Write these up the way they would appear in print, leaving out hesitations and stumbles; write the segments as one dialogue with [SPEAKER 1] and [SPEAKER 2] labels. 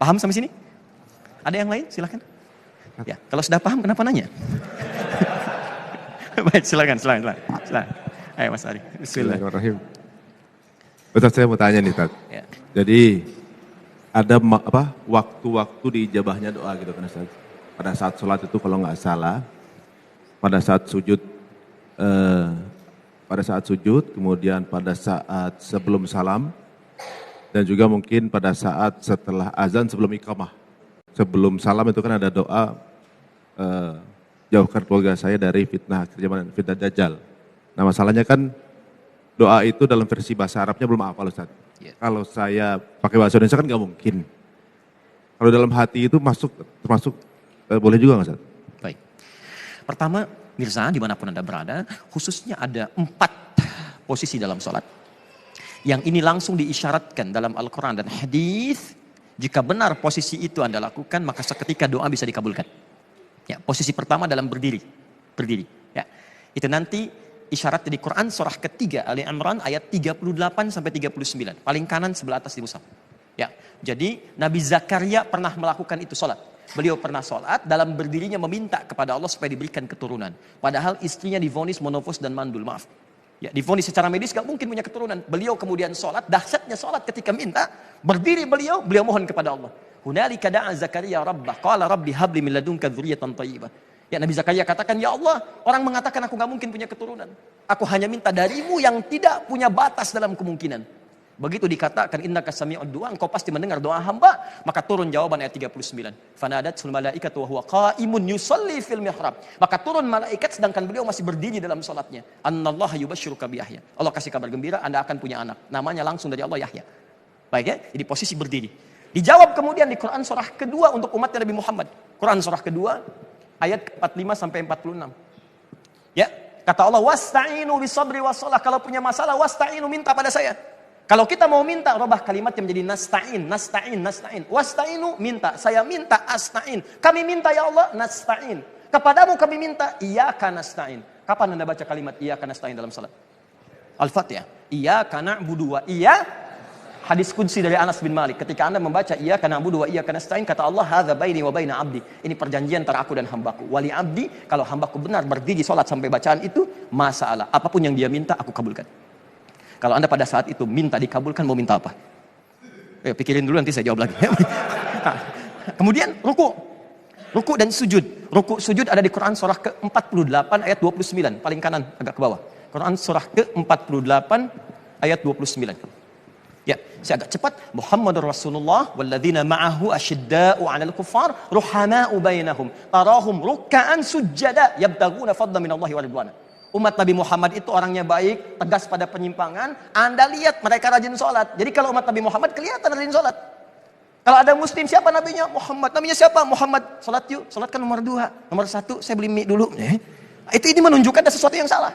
[SPEAKER 1] Paham sampai sini? Ada yang lain? Silakan. Ya, kalau sudah paham kenapa nanya? Baik, silakan. Ayo Mas Ari.
[SPEAKER 2] Bismillahirrahmanirrahim. Ustaz, saya mau tanya nih, Ustaz.
[SPEAKER 1] Ya.
[SPEAKER 2] Jadi ada waktu-waktu diijabahnya doa gitu kan, Ustaz. Pada saat sholat itu kalau nggak salah, pada saat sujud, kemudian pada saat sebelum salam, dan juga mungkin pada saat setelah azan sebelum iqamah. Sebelum salam itu kan ada doa, jauhkan keluarga saya dari fitnah akhir zaman, fitnah dajjal. Nah masalahnya kan doa itu dalam versi bahasa Arabnya belum hafal, Ustaz.
[SPEAKER 1] Yeah.
[SPEAKER 2] Kalau saya pakai bahasa Indonesia kan nggak mungkin. Kalau dalam hati itu termasuk boleh juga nggak, Ustaz?
[SPEAKER 1] Baik. Pertama, Mirza dimanapun Anda berada, khususnya ada 4 posisi dalam sholat. Yang ini langsung diisyaratkan dalam Al-Quran dan hadis. Jika benar posisi itu Anda lakukan, maka seketika doa bisa dikabulkan. Ya, posisi pertama dalam berdiri. Ya, itu nanti isyarat di Quran surah ketiga Ali Imran ayat 38 sampai 39. Paling kanan sebelah atas di mushaf. Ya, jadi Nabi Zakaria pernah melakukan itu sholat. Beliau pernah sholat dalam berdirinya meminta kepada Allah supaya diberikan keturunan. Padahal istrinya divonis monofos dan mandul, maaf. Ya, divonis secara medis gak mungkin punya keturunan. Beliau kemudian sholat, dahsyatnya sholat ketika minta, berdiri beliau mohon kepada Allah. Hunalika da'a Zakaria rabbah, qala rabbi habli min ladunka dzurriyyatan thayyibah. Ya, Nabi Zakaria katakan, ya Allah, orang mengatakan aku gak mungkin punya keturunan. Aku hanya minta darimu yang tidak punya batas dalam kemungkinan. Begitu dikatakan innaka sami'ud du'a, engkau pasti mendengar doa hamba, maka turun jawaban ayat 39. Fanadatul malaikatu wa huwa qa'imun yusalli fil mihrab. Maka turun malaikat sedangkan beliau masih berdiri dalam salatnya. Annallaha yubashshiruka bi Yahya. Allah kasih kabar gembira Anda akan punya anak. Namanya langsung dari Allah Yahya. Baik ya, jadi posisi berdiri. Dijawab kemudian di Quran surah kedua untuk umatnya Nabi Muhammad. Quran surah kedua ayat 45 sampai 46. Ya, kata Allah wasta'inu bisabri wassalah, kalau punya masalah wasta'inu, minta pada saya. Kalau kita mau minta, robah kalimatnya menjadi nasta'in. Wasta'inu, minta. Saya minta, asta'in. Kami minta ya Allah, nasta'in. Kepadamu kami minta, iyyaka nasta'in. Kapan Anda baca kalimat iyyaka nasta'in dalam salat? Al-Fatihah. Iyyaka na'budu wa hadis qudsi dari Anas bin Malik. Ketika Anda membaca iyyaka na'budu wa iyyaka nasta'in, kata Allah, hadza baini wa baina 'abdi. Ini perjanjian antara aku dan hambaku. Wali 'abdi, kalau hambaku benar berdiri salat sampai bacaan itu, masalah. Apapun yang dia minta, aku kabulkan. Kalau Anda pada saat itu minta dikabulkan, mau minta apa? Pikirin dulu nanti saya jawab lagi. Kemudian ruku dan sujud. Ruku sujud ada di Quran surah ke-48 ayat 29, paling kanan agak ke bawah. Quran surah ke-48 ayat 29. Ya, saya agak cepat. Muhammadur Rasulullah walladzina ma'ahu asyidda'u 'alal kuffar ruhama'u bainahum tarahum ruk'an sujada yabtaguna fadlan minallahi wa ridwana. Umat Nabi Muhammad itu orangnya baik, tegas pada penyimpangan. Anda lihat mereka rajin sholat. Jadi kalau umat Nabi Muhammad kelihatan rajin sholat. Kalau ada muslim, siapa nabinya? Muhammad. Nabinya siapa? Muhammad. Sholat yuk. Sholat kan nomor 2. Nomor 1, saya beli mie dulu. Ini menunjukkan ada sesuatu yang salah.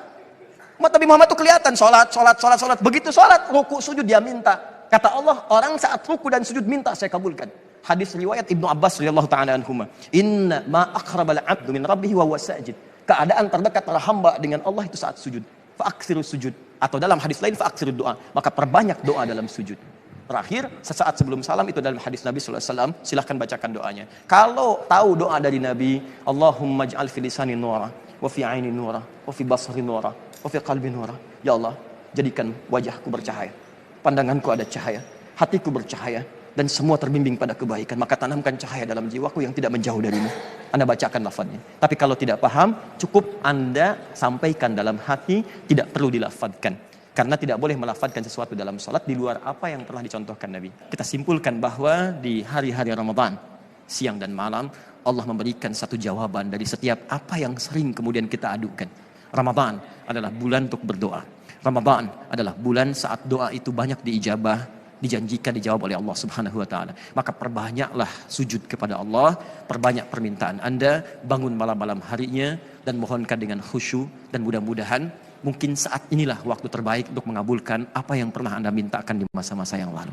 [SPEAKER 1] Umat Nabi Muhammad itu kelihatan sholat. Begitu sholat, ruku sujud dia minta. Kata Allah, orang saat ruku dan sujud minta, saya kabulkan. Hadis riwayat Ibnu Abbas radhiyallahu ta'ala anhuma. Inna ma aqrabal 'abdu min rabbih wa huwa sajid. Keadaan terdekat antara hamba dengan Allah itu saat sujud. Fa'aksiru sujud. Atau dalam hadis lain fa'aksiru doa. Maka perbanyak doa dalam sujud. Terakhir, sesaat sebelum salam itu dalam hadis Nabi SAW. Silahkan bacakan doanya. Kalau tahu doa dari Nabi, Allahumma ja'al fi lisani nura, wa fi aini nura, wa fi basari nura, wa fi qalbi nura. Ya Allah, jadikan wajahku bercahaya. Pandanganku ada cahaya. Hatiku bercahaya. Dan semua terbimbing pada kebaikan. Maka tanamkan cahaya dalam jiwaku yang tidak menjauh darimu. Anda bacakan lafadznya. Tapi kalau tidak paham, cukup Anda sampaikan dalam hati, tidak perlu dilafadzkan. Karena tidak boleh melafadzkan sesuatu dalam sholat di luar apa yang telah dicontohkan Nabi. Kita simpulkan bahwa di hari-hari Ramadan, siang dan malam, Allah memberikan satu jawaban dari setiap apa yang sering kemudian kita adukan. Ramadan adalah bulan untuk berdoa. Ramadan adalah bulan saat doa itu banyak diijabah, dijanjikan dijawab oleh Allah Subhanahu wa taala. Maka perbanyaklah sujud kepada Allah, perbanyak permintaan Anda, bangun malam-malam harinya dan mohonkan dengan khusyuk, dan mudah-mudahan mungkin saat inilah waktu terbaik untuk mengabulkan apa yang pernah Anda mintakan di masa-masa yang lalu.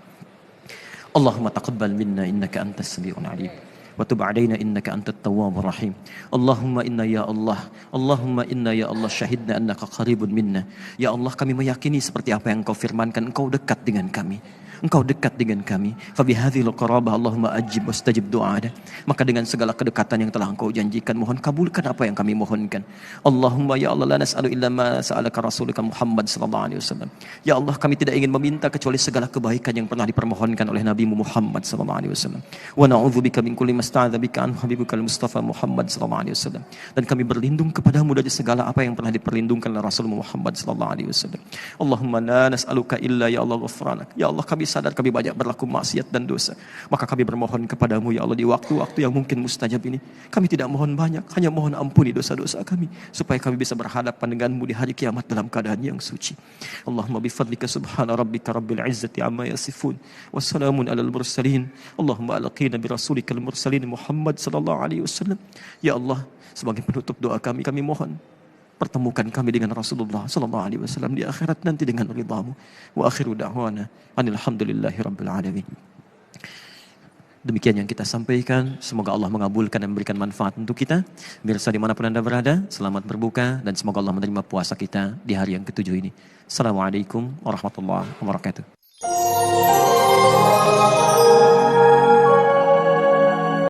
[SPEAKER 1] Allahumma taqabbal minna innaka antas samiul alim. Wa tub 'alaina innaka antat tawwabur rahim. Allahumma inna ya Allah syahidna annaka qaribun minna. Ya Allah, kami meyakini seperti apa yang Engkau firmankan, Engkau dekat dengan kami. Engkau dekat dengan kami. Fabihadzil qarabah Allahumma ajib wastajib du'ana. Maka dengan segala kedekatan yang telah Engkau janjikan, mohon kabulkan apa yang kami mohonkan. Allahumma ya Allah la nas'alu illa ma sa'alaka rasulika Muhammad sallallahu alaihi wasallam. Ya Allah, kami tidak ingin meminta kecuali segala kebaikan yang pernah dipermohonkan oleh Nabi Muhammad sallallahu alaihi wasallam. Wa na'udzubika min kulli masta'adza bika an habibukal Mustafa Muhammad sallallahu alaihi wasallam. Dan kami berlindung kepadamu dari segala apa yang pernah diperlindungkan oleh Rasul Muhammad sallallahu alaihi wasallam. Allahumma la nas'aluka illa ya Allah ghufranak. Ya Allah, kami sadar kami banyak berlaku maksiat dan dosa. Maka kami bermohon kepadamu ya Allah di waktu-waktu yang mungkin mustajab ini. Kami tidak mohon banyak, hanya mohon ampuni dosa-dosa kami supaya kami bisa berhadapan denganmu di hari kiamat dalam keadaan yang suci. Allahumma bifadlika subhana rabbika rabbil izzati amma yasifun. Wassalamun alal mursalin. Allahumma alaqina bi rasulikal mursalin Muhammad sallallahu alaihi wasallam. Ya Allah, sebagai penutup doa kami mohon pertemukan kami dengan Rasulullah sallallahu alaihi wasallam di akhirat nanti dengan ridhamu. Wa akhiru da'wana alhamdulillahi rabbil alamin. Demikian yang kita sampaikan. Semoga Allah mengabulkan dan memberikan manfaat untuk kita. Mirsa dimanapun Anda berada, selamat berbuka dan semoga Allah menerima puasa kita di hari yang ke-7 ini. Assalamualaikum warahmatullahi wabarakatuh.